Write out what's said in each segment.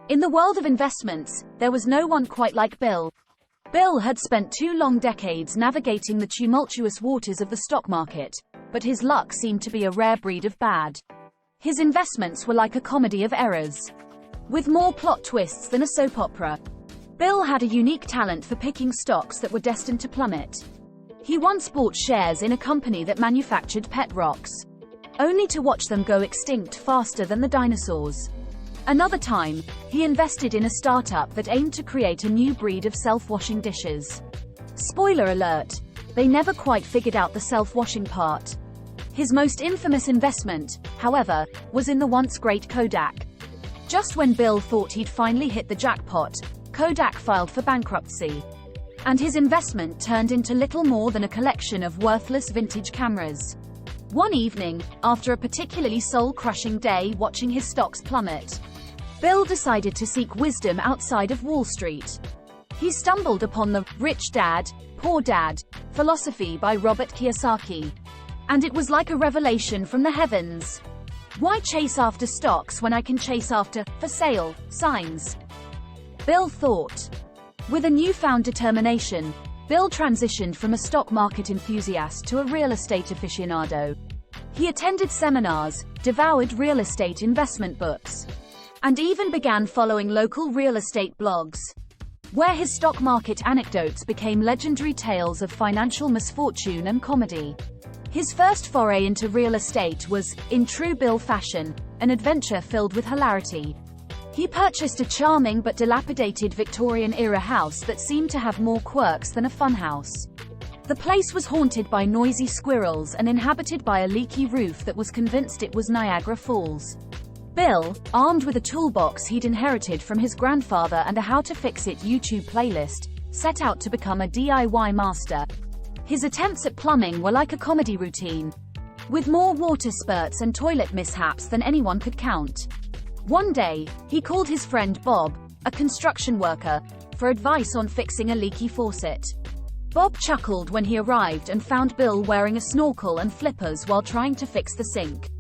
In the world of investments, there was no one quite like Bill. Bill had spent 2 long decades navigating the tumultuous waters of the stock market, but his luck seemed to be a rare breed of bad. His investments were like a comedy of errors, with more plot twists than a soap opera. Bill had a unique talent for picking stocks that were destined to plummet. He once bought shares in a company that manufactured pet rocks, only to watch them go extinct faster than the dinosaurs. Another time, he invested in a startup that aimed to create a new breed of self-washing dishes. Spoiler alert, they never quite figured out the self-washing part. His most infamous investment, however, was in the once great Kodak. Just when Bill thought he'd finally hit the jackpot, Kodak filed for bankruptcy, and his investment turned into little more than a collection of worthless vintage cameras. One evening, after a particularly soul-crushing day watching his stocks plummet, Bill decided to seek wisdom outside of Wall Street. He stumbled upon the "Rich Dad, Poor Dad" philosophy by Robert Kiyosaki, and it was like a revelation from the heavens. Why chase after stocks when I can chase after "for sale" signs? Bill thought. With a newfound determination, Bill transitioned from a stock market enthusiast to a real estate aficionado. He attended seminars, devoured real estate investment books, and even began following local real estate blogs, where his stock market anecdotes became legendary tales of financial misfortune and comedy. His first foray into real estate was, in true Bill fashion, an adventure filled with hilarity. He purchased a charming but dilapidated Victorian-era house that seemed to have more quirks than a funhouse. The place was haunted by noisy squirrels and inhabited by a leaky roof that was convinced it was Niagara Falls. Bill, armed with a toolbox he'd inherited from his grandfather and a how-to-fix-it YouTube playlist, set out to become a DIY master. His attempts at plumbing were like a comedy routine, with more water spurts and toilet mishaps than anyone could count. One day, he called his friend Bob, a construction worker, for advice on fixing a leaky faucet. Bob chuckled when he arrived and found Bill wearing a snorkel and flippers while trying to fix the sink.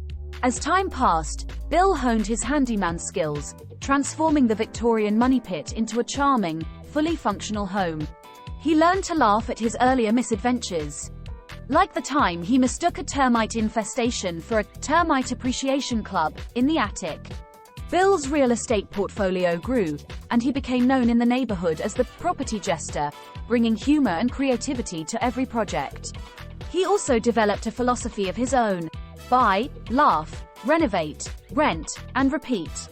As time passed, Bill honed his handyman skills, transforming the Victorian money pit into a charming, fully functional home. He learned to laugh at his earlier misadventures, like the time he mistook a termite infestation for a termite appreciation club in the attic. Bill's real estate portfolio grew, and he became known in the neighborhood as the property jester, bringing humor and creativity to every project. He also developed a philosophy of his own: buy, laugh, renovate, rent, and repeat.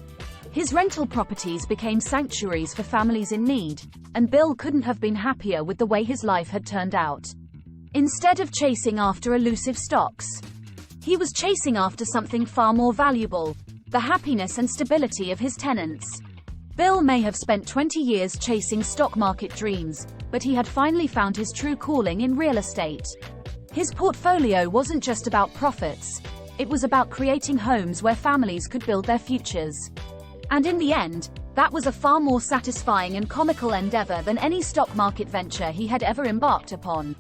His rental properties became sanctuaries for families in need, and Bill couldn't have been happier with the way his life had turned out. Instead of chasing after elusive stocks, he was chasing after something far more valuable: the happiness and stability of his tenants. Bill may have spent 20 years chasing stock market dreams, but he had finally found his true calling in real estate. His portfolio wasn't just about profits, it was about creating homes where families could build their futures. And in the end, that was a far more satisfying and comical endeavor than any stock market venture he had ever embarked upon.